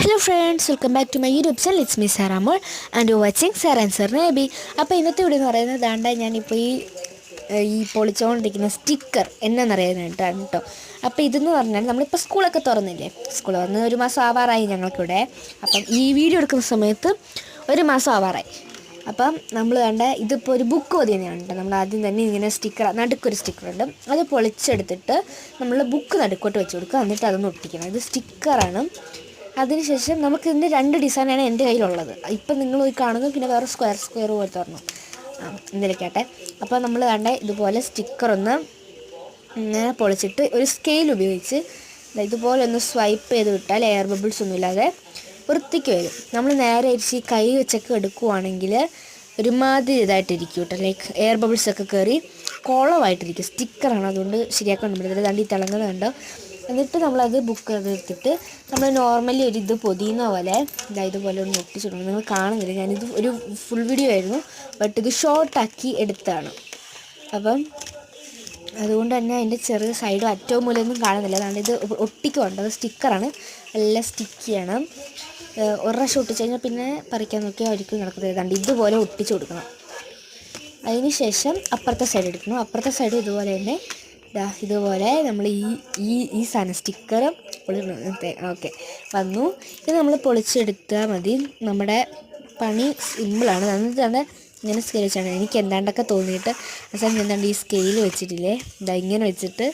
Hello friends, welcome back to my YouTube channel. It's me Saramol and you watching sir answer നേബി. അപ്പോൾ ഇന്നത്തെ video എന്ന് പറയുന്നത് ദാണ്ട ഞാനിപ്പോൾ ഈ പൊളിച്ചുകൊണ്ടിരിക്കുന്ന സ്റ്റിക്കർ എന്നാണെന്നറിയാനായിട്ടാണ് കേട്ടോ. അപ്പോൾ ഇതെന്ന് പറഞ്ഞാൽ നമ്മളിപ്പോൾ സ്കൂളൊക്കെ തുറന്നില്ലേ, സ്കൂൾ തുറന്ന് ഒരു മാസം ആവാറായി ഞങ്ങൾക്കിവിടെ. അപ്പം ഈ വീഡിയോ എടുക്കുന്ന സമയത്ത് ഒരു മാസം ആവാറായി. അപ്പം നമ്മൾ കണ്ട ഇതിപ്പോൾ ഒരു ബുക്ക് പൊതിയുന്നതാണ് കേട്ടോ. നമ്മൾ ആദ്യം തന്നെ ഇങ്ങനെ സ്റ്റിക്കർ നടുക്കൊരു സ്റ്റിക്കറുണ്ട്, അത് പൊളിച്ചെടുത്തിട്ട് നമ്മൾ ബുക്ക് നടുക്കോട്ട് വെച്ച് കൊടുക്കുക, എന്നിട്ട് അതൊന്ന് ഒട്ടിക്കണം. ഇത് സ്റ്റിക്കറാണ്. അതിനുശേഷം നമുക്ക് ഇതിൻ്റെ രണ്ട് ഡിസൈനാണ് എൻ്റെ കയ്യിലുള്ളത്. ഇപ്പം നിങ്ങൾ പോയി കാണുന്നു, പിന്നെ വേറെ സ്ക്വയർ പോലെ തരണം എന്തിലേക്കാട്ടെ. അപ്പോൾ നമ്മൾ കണ്ട ഇതുപോലെ സ്റ്റിക്കറൊന്ന് ഇങ്ങനെ പൊളിച്ചിട്ട് ഒരു സ്കെയിൽ ഉപയോഗിച്ച് ഇതുപോലെ ഒന്ന് സ്വൈപ്പ് ചെയ്ത് വിട്ടാൽ എയർ ബബിൾസ് ഒന്നും ഇല്ലാതെ വൃത്തിക്ക് വരും. നമ്മൾ നേരെ ഇരിച്ച് കൈ വെച്ചൊക്കെ എടുക്കുവാണെങ്കിൽ ഒരുമാതിരി ഇതായിട്ടിരിക്കും കേട്ടോ, ലൈക്ക് എയർ ബബിൾസൊക്കെ കയറി കോളമായിട്ടിരിക്കും. സ്റ്റിക്കറാണ്, അതുകൊണ്ട് ശരിയാക്കാൻ പറ്റുന്നത്. ദാണ്ടി തിളങ്ങുന്നുണ്ടോ. എന്നിട്ട് നമ്മളത് ബുക്ക് എടുത്തിട്ട് നമ്മൾ നോർമലി ഇത് പൊതിയുന്ന പോലെ ഇതുപോലെ ഒന്ന് ഒട്ടിച്ചിടണം. നിങ്ങൾ കാണുന്നില്ല, ഞാനിത് ഒരു ഫുൾ വീഡിയോ ആയിരുന്നു, ബട്ട് ഇത് ഷോർട്ടാക്കി എടുത്താണ്. അപ്പം അതുകൊണ്ട് തന്നെ അതിൻ്റെ ചെറിയ സൈഡും അറ്റവും മൂലമൊന്നും കാണുന്നില്ല. അതുകൊണ്ട് ഇത് ഒട്ടിക്കുണ്ട്, അത് സ്റ്റിക്കറാണ്, എല്ലാം സ്റ്റിക്ക് ചെയ്യണം. ഒരു പ്രാവശ്യം ഒട്ടിച്ച് കഴിഞ്ഞാൽ പിന്നെ പറിക്കാൻ നോക്കിയാൽ ഒരിക്കലും നടക്കുന്നത്. ഏതാണ്ട് ഇതുപോലെ ഒട്ടിച്ച് കൊടുക്കണം. അതിന് ശേഷം അപ്പുറത്തെ സൈഡ് എടുക്കണം. അപ്പുറത്തെ സൈഡ് ഇതുപോലെ തന്നെ ഇതുപോലെ നമ്മൾ ഈ സാധനം സ്റ്റിക്കർ ഓക്കെ വന്നു. ഇത് നമ്മൾ പൊളിച്ചെടുത്താൽ മതി. നമ്മുടെ പണി സിമ്പിളാണ്. എന്നിട്ട് തന്നെ ഇങ്ങനെ സ്കെയിൽ വെച്ചാണ് എനിക്ക് എന്താണ്ടൊക്കെ തോന്നിയിട്ട് അവസാനം എന്താണ്ട് ഈ സ്കെയിൽ വെച്ചിട്ടില്ലേ, ഇങ്ങനെ വെച്ചിട്ട്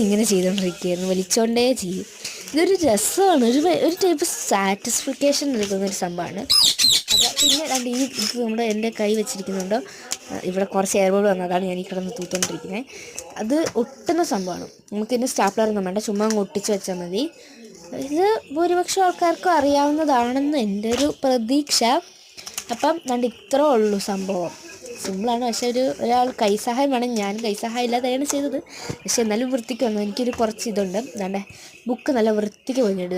ഇങ്ങനെ ചെയ്തുകൊണ്ടിരിക്കുകയായിരുന്നു, വലിച്ചുകൊണ്ടേ ചെയ്യും. ഇതൊരു രസമാണ്, ഒരു ടൈപ്പ് സാറ്റിസ്ഫിക്കേഷൻ എടുക്കുന്നൊരു സംഭവമാണ്. അപ്പോൾ പിന്നെ ഇത് നമ്മുടെ എൻ്റെ കൈ വെച്ചിരിക്കുന്നുണ്ടോ, ഇവിടെ കുറച്ച് എയർ ബബിൾ വന്നതാണ് ഞാൻ ഈ കിടന്ന് തൂത്തുകൊണ്ടിരിക്കുന്നത്. അത് ഒട്ടുന്ന സംഭവമാണ്. നമുക്കിതിൻ്റെ സ്റ്റാപ്ലറൊന്നും വേണ്ട, ചുമ്മാ അങ്ങ് ഒട്ടിച്ച് വെച്ചാൽ മതി. ഇത് ഭൂരിപക്ഷം ആൾക്കാർക്കും അറിയാവുന്നതാണെന്ന് എൻ്റെ ഒരു പ്രതീക്ഷ. അപ്പം ഇത്രേ ഉള്ളൂ സംഭവം. സിമ്പിളാണ്, പക്ഷേ ഒരാൾ കൈസഹായം വേണം. ഞാൻ കൈസഹായം ഇല്ലാതെയാണ് ചെയ്തത്, പക്ഷെ എന്നാലും വൃത്തിക്ക് വന്നു. എനിക്കൊരു കുറച്ച് ഇതുണ്ട്. ബുക്ക് നല്ല വൃത്തിക്ക് പൊതിഞ്ഞിടുക.